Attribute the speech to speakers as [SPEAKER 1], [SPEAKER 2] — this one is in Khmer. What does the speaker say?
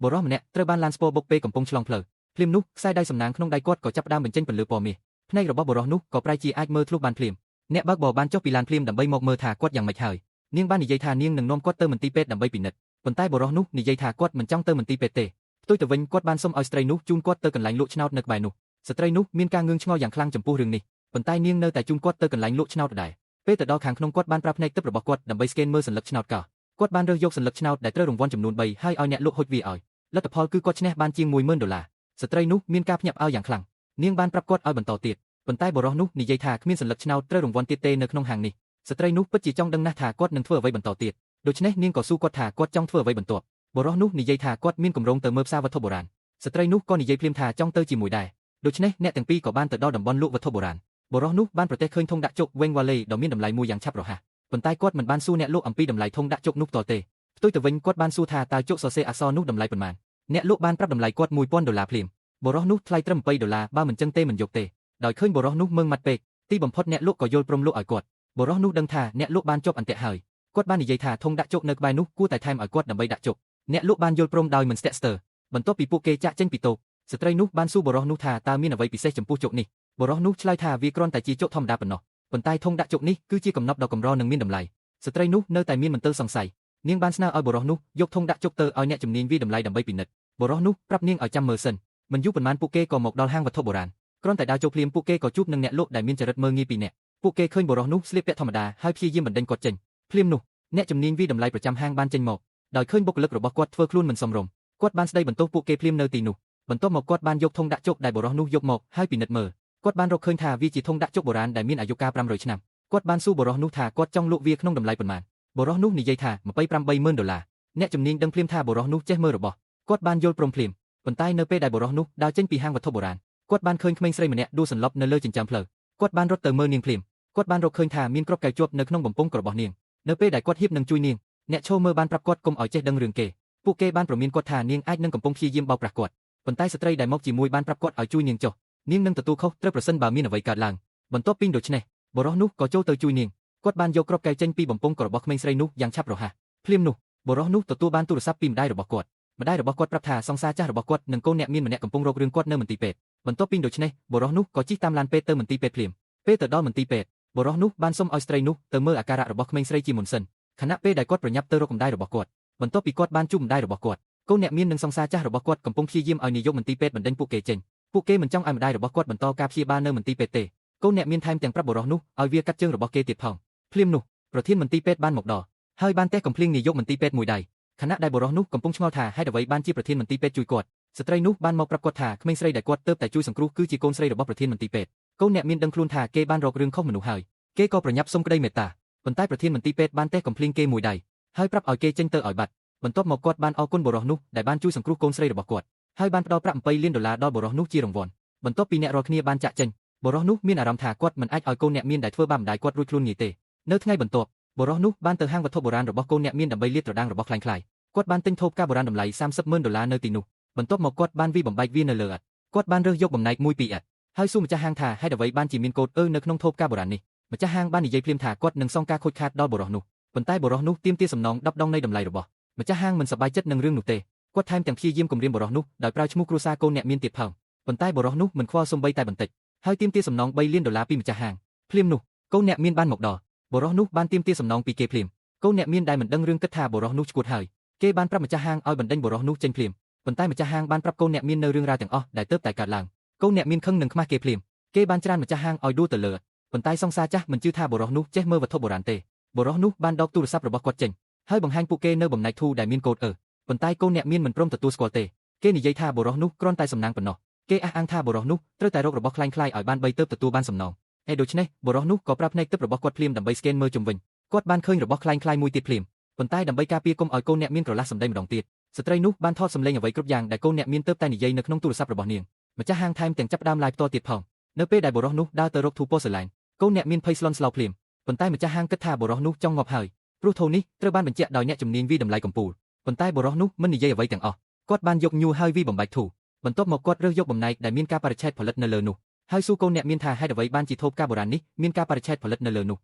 [SPEAKER 1] បរោះម្នាក់ត្រូវបានឡានស្ពរបុកពេលកំពុងឆ្លងផ្លូវភ្លាមនោះខ្សែដៃសំណាងក្នុងដៃគាត់ក៏ចាប់ផ្ដើមបញ្ចេញពន្លឺពណ៌មាសភ្នែករបស់បរោះនោះក៏ប្រែជាអាចមើលធ្លុះបានភ្លាមអ្នកបើកបរបានចុះពីឡានភ្លាមដើម្បីមកមើលថាគាត់យ៉ាងម៉េចហើយនាងបាននិយាយថានាងនឹងនាំគាត់ទៅមន្ទីរពេទ្យដើម្បីពិនិត្យប៉ុន្តែបរោះនោះនិយាយថាគាត់មិនចង់ទៅមន្ទីរពេទ្យទេផ្ទុយទៅវិញគាត់បានសុំឲ្យស្ត្រីនោះជូនគាត់ទៅកន្លែងលក់ឆ្នោតនៅក្បែរនោះស្ត្រីនោះមានការងឿងឆ្ងល់យ៉ាងខ្លាំងចំពោះរឿងនេះប៉ុន្តែនាងនៅតែជូនគាត់ទៅកន្លែងលក់ឆ្នោតដែរពេលទៅដល់ខាងក្នុងគាត់បានប្រាប់ភ្នែកទឹករបស់គាត់ដើម្បីស្កេនមើលសញ្ញាឆ្នោតកោគាត់បានរើសយកសញ្ញាឆ្នោតដែលត្រូវរង្វាន់ចំនួន3ហើយឲ្យអ្នកលក់ហុចវាឲ្យលទ្ធផលគឺគាត់ឈ្នះបានជាង$10,000ស្ត្រីនោះមានការភ្ញាក់ផ្អើលយ៉ាងខ្លាំងនាងបានប្រាប់គាត់ឲ្យបន្តទៀតប៉ុន្តែបរិសុទ្ធនោះនិយាយថាគ្មានសញ្ញាឆ្នោតត្រូវរង្វាន់ទៀតទេនៅក្នុងហាងនេះស្ត្រីនោះពិតជាចង់ដឹងណាស់ថាគាត់នឹងធ្វើអ្វីបន្តទៀតដូច្នេះនាងក៏សួរគាត់ថាគាត់ចង់ធ្វើអ្វីបន្ទាប់បរិសុទ្ធនោះនិយាយថាគាត់មានគម្រោងទៅមើលផ្សារវត្ថុបុរាណស្ត្រីនោះក៏និយាយភ្លាមថាចង់ទៅជាមួយដែរដូច្នេះអ្នកទាំងពីរក៏បានទៅដល់តំបន់លក់វត្ថុបុរាណបរិសុទ្ធនោះបានប្រទះឃើញធុងដាក់ជុកវែងវ៉ាឡេដ៏មានតម្លៃមួយយ៉ាងឆាប់រហ័សប៉ុន្តែគាត់មិនបានសួរអ្នកលក់អំពីតម្លៃធុងដាក់ជុកនោះតទេផ្ទុយទៅវិញគាត់បានសួរថាតើជុកសរសេរអក្សរនោះតម្លៃប៉ុន្មានអ្នកលក់បានប្រាប់តម្លៃគាត់$1,000ភ្លាមបរិសុទ្ធនោះថ្លៃត្រឹម$20បើមិនចឹងទេមិនយកទេដោយឃើញបរិសុទ្ធនោះមើងម៉ាត់ពេកទីបំផុតអ្នកលក់ក៏យល់ព្រមលក់ឲ្យគាត់បរិសុទ្ធនោះដឹងថាអ្នកលក់បានជាប់អន្ទាក់ហើយគាត់បាននិយាយថាធុងដាក់ជុកនៅក្បែរនោះគួរតែថែមឲ្យគាត់ដើម្បីដាក់ជុកអ្នកលក់បានយល់ព្រមដោយមិនស្ទាក់ស្ទើរបន្ទាប់ពីពួកគេចាក់ចេញពីតូបស្ត្រីនោះបានសួរបរិសុទ្ធនោះថាតើមានអ្វីពិសេសចំពោះជុកនេះបរិសុទ្ធនោះឆ្លើយថាវាគ្រាន់តែជាជុកធម្មតាប៉ុណ្ណោះប៉ុន្តែធុងដាក់ជុកនេះគឺជាកំណប់ដ៏កម្រនិងមានតម្លៃស្ត្រីនោះនៅតែមានមន្ទិលសង្ស័យនាងបានស្នើឲ្យបរិសុទ្ធនោះយកធុងដាក់ជុកទៅឲ្យអ្នកជំនាញវាតម្លៃដើម្បីពិនិត្យបរិសុទ្ធនោះប្រាប់នាងឲ្យចាំមើលសិនមិនយូរប៉ុន្មានពួកគេក៏មកដល់ហាងវត្ថុបុរាណគ្រាន់តែដើរចូលភ្លាមពួកគេក៏ជួបនឹងអ្នកលក់ដែលមានចរិតមើលងាយពីរនាក់ពួកគេឃើញបរិសុទ្ធនោះស្លៀកពាក់ធម្មតាហើយព្យាយាមបណ្ដេញគាត់ចេញភ្លាមនោះអ្នកជំនាញវាតម្លៃប្រចាំហាងបានចេញមកដោយឃើញបុគ្គលិករបស់គាត់ធ្វើខ្លួនមិនសមរម្យគាត់បានស្ដីបន្ទោសពួកគេភ្លាមនៅទីនោះបន្ទាប់មកគាត់បានយកធុងដាក់ជុកដែលបរិសុទ្ធនោះយកមកហើយពិនិត្យមើលគាត់បានរកឃើញថាវាជាធុងដាក់ជុកបុរាណដែលមានអាយុកាល500ឆ្នាំគាត់បានសួរបរិសុទ្ធនោះថាគាត់ចង់លក់វាក្នុងតម្លៃប៉ុន្មានបរិសុទ្ធនោះនិយាយថា$280,000អ្នកជំនាញដឹងភ្លាមថាបរិសុទ្ធនោះចេះមើលរបស់គាត់បានយល់ព្រមភ្លាមប៉ុន្តែនៅពេលដែលបរិសុទ្ធនោះដើរចេញពីហាងវត្ថុបុរាណគាត់បានឃើញក្មេងស្រីម្នាក់ដួលសន្លប់នៅលើចិញ្ចើមផ្លូវគាត់បានរត់ទៅមើលនាងភ្លាមគាត់បានរកឃើញថាមានគ្រាប់កែវជាប់នៅក្នុងបំពង់របស់នាងនៅពេលដែលគាត់ហៀបនឹងជួយនាងអ្នកឈរមើលបានប្រាប់គាត់កុំឲ្យចេះដឹងរឿងគេពួកគេបានប្រមានគាត់ថានាងអាចនឹងកំពុងព្យាយាមបោកប្រាស់គាត់ប៉ុន្តែស្ត្រីដែលមកជាមួយបានប្រាប់គាត់ឲ្យជួយនាងចុះនាងនឹងទទួលខុសត្រូវប្រសិនបើមានអ្វីកើតឡើងបន្ទាប់ពីដូច្នេះបរិសុទ្ធនោះក៏ចូលទៅជួយនាងគាត់បានយកគ្រាប់កែវចេញពីបំពង់របស់ក្មេងស្រីនោះយ៉ាងឆាប់រហ័សភ្លាមនោះបរិសុទ្ធនោះទទួលបានទូរស័ព្ទពីម្ដាយរបស់គាត់ម្ដាយរបស់គាត់ប្រាប់ថាសង្សារចាស់របស់គាត់និងកូនអ្នកមានម្នាក់កំពុងរករឿងគាត់នៅមន្ទីរពេទ្យបន្ទាប់ពីដូច្នេះបរិសុទ្ធនោះក៏ជិះតាមឡានពេទ្យទៅមន្ទីរពេទ្យភ្លាមពេលទៅដល់មន្ទីរពេទ្យបរិសុទ្ធនោះបានសុំឲ្យស្ត្រីនោះទៅមើលអាការៈរបស់ក្មេងស្រីជាមុនសិនខណៈពេលដែលគាត់ប្រញាប់ទៅរកម្ដាយរបស់គាត់បន្ទាប់ពីគាត់បានជួបម្ដាយរបស់គាត់កូនអ្នកមាននិងសង្សារចាស់របស់គាត់កំពុងព្យាយាមឲ្យនាយកមន្ទីរពេទ្យបណ្ដេញពួកគេចេញពួកគេមិនចង់ឲ្យម្ដាយរបស់គាត់បន្តការព្យាបាលនៅមន្ទីរពេទ្យទេកូនអ្នកមានថែមទាំងប្រាប់បរិសុទ្ធនោះឲ្យវាកាត់ជើងរបស់គេទៀតផងភ្លាមនោះប្រធានមន្ទីរពេទ្យបានមកដល់ហើយបានតេះកំភ្លៀងនាយកមន្ទីរពេទ្យមួយដៃខណៈដែលបរិសុទ្ធនោះកំពុងឆ្ងល់ថាហេតុអ្វីបានជាប្រធានមន្ទីរពេទ្យជួយគាត់ស្ត្រីនោះបានមកប្រាប់គាត់ថាក្មេងស្រីដែលគាត់ទើបតែជួយសង្គ្រោះគឺជាកូនស្រីរបស់ប្រធានមន្ទីរពេទ្យកូនអ្នកមានដឹងខ្លួនថាគេបានរករឿងខុសមនុស្សហើយគេក៏ប្រញាប់សុំក្តីមេត្តាប៉ុន្តែប្រធានមន្ទីរពេទ្យបានតេះកំភ្លៀងគេមួយដៃហើយប្រាប់ឲ្យគេចេញទៅឲ្យបាត់បន្ទាប់មកគាត់បានអរគុណបរិសុទ្ធនោះដែលបានជួយសង្គ្រោះកូនស្រីរបស់គាត់ហើយបានផ្ដល់ប្រាក់$20,000,000ដល់បរិសុទ្ធនោះជារង្វាន់បន្ទាប់ពីអ្នករាល់គ្នាបានចាក់ចេញបរិសុទ្ធនោះមានអារម្មណ៍ថាគាត់មិនអាចឲ្យកូនអ្នកមានដែលធ្វើបាបម្ដាយគាត់រួចខ្លួនងាយទេនៅថ្ងៃបន្ទាប់បរិសុទ្ធនោះបានទៅហាងវត្ថុបុរាណរបស់កូនអ្នកមានដើម្បីលាតត្រដាងរបស់ខ្លាំងខ្លាយគាត់បានទិញថូបការបុរាណតម្លៃ$30,000នៅទីនោះបន្ទាប់មកគាត់បានវិបំបែកវានៅលើឥដ្ឋគាត់បានរើសយកបំណែកមួយពីឥដ្ឋហើយសួរម្ចាស់ហាងថាហេតុអ្វីបានជាមានកូដនៅក្នុងថូបការបុរាណនេះម្ចាស់ហាងបាននិយាយភ្លាមថាគាត់នឹងសងការខូចខាតដល់បរិសុទ្ធនោះប៉ុន្តែបរិសុទ្ធនោះទាមទារសំណង10ដងនៃតម្លៃរបស់ម្ចាស់ហាងមិនសប្បាយចិត្តនឹងរឿងនោះទេគាត់ថែមទាំងព្យាយាមគំរាមបរិសុទ្ធនោះដោយប្រើឈ្មោះគ្រួសារកូនអ្នកមានទៀតផងប៉ុន្តែបរិសុទ្ធនោះមិនខ្វល់សូម្បីតែបន្តិចហើយទាមទារសំណង$3,000,000ពីម្ចាស់ហាងភ្លាមនោះកូនអ្នកមានបានមកដល់បរិសុទ្ធនោះបានទាមទារសំណងពីគេភ្លាមកូនអ្នកមានដែលមិនដឹងរឿងគិតថាបរិសុទ្ធនោះឈួតហើយគេបានប្រាប់ម្ចាស់ហាងឲ្យបណ្ដេញបរិសុទ្ធនោះចេញភ្លាមប៉ុន្តែម្ចាស់ហាងបានប្រាប់កូនអ្នកមាននៅរឿងរ៉ាវទាំងអស់ដែលទើបតែកើតឡើងកូនអ្នកមានខឹងនឹងខ្មាស់គេភ្លាមគេបានច្រានម្ចាស់ហាងឲ្យដួលទៅលើប៉ុន្តែសង្សារចាស់មិនជឿថាបរិសុទ្ធនោះចេះមើលវត្ថុបុរាណទេបរិសុទ្ធនោះបានដកទូរស័ព្ទរបស់គាត់ចេញហើយបង្ហាញពួកគេនៅបំណែកធូរដែលមានកូដប៉ុន្តែកូនអ្នកមានមិនព្រមទទួលស្គាល់ទេគេនិយាយថាបរិសុទ្ធនោះគ្រាន់តែសំណាងប៉ុណ្ណោះគេអះអាងថាបរិសុទ្ធនោះត្រូវតែរករបស់ខ្លាំងៗឲ្យបាន3ទើបទទួលបានសំណងដូច្នេះបរិសុទ្ធនោះក៏ប្រាប់ភ្នែកទឹករបស់គាត់ភ្លាមដើម្បីស្កេនមើលជុំវិញគាត់បានឃើញរបស់ខ្លាំងៗមួយទៀតភ្លាមប៉ុន្តែដើម្បីការពារកុំឲ្យកូនអ្នកមានក្រឡាស់សម្ដីម្ដងទៀតស្ត្រីនោះបានថតសម្លេងអ្វីគ្រប់យ៉ាងដែលកូនអ្នកមានទើបតែនិយាយនៅក្នុងទូរស័ព្ទរបស់នាងម្ចាស់ហាងថែមទាំងចាប់ផ្ដើម live ផ្ទាល់ទៀតផងនៅពេលដែលបរិសុទ្ធនោះដើរទៅរកធូបប៉ូសេឡែនកូនអ្នកមានភ័យស្លន់ស្លោភ្លាមប៉ុន្តែម្ចាស់ហាងគិតថាបរិសុទ្ធនោះចង់ងាប់ហើយព្រោះធូបនេះត្រូវបានបញ្ជាក់ដោយអ្នកជំនាញវិតម្លៃកំពូលប៉ុន្តែបរិសុទ្ធនោះមិននិយាយអ្វីទាំងអស់គាត់បានយកញួរហើយវិបំបែកធូបបន្ទាប់មកគាត់រើសយកបំណែកដែលមានការបរិច្ឆេទផលិតនៅលើនោះហើយសួរកូនអ្នកមានថាហេតុអ្វីបានជាធូបការបុរាណនេះមានការបរិច្ឆេទផលិតនៅលើនោះ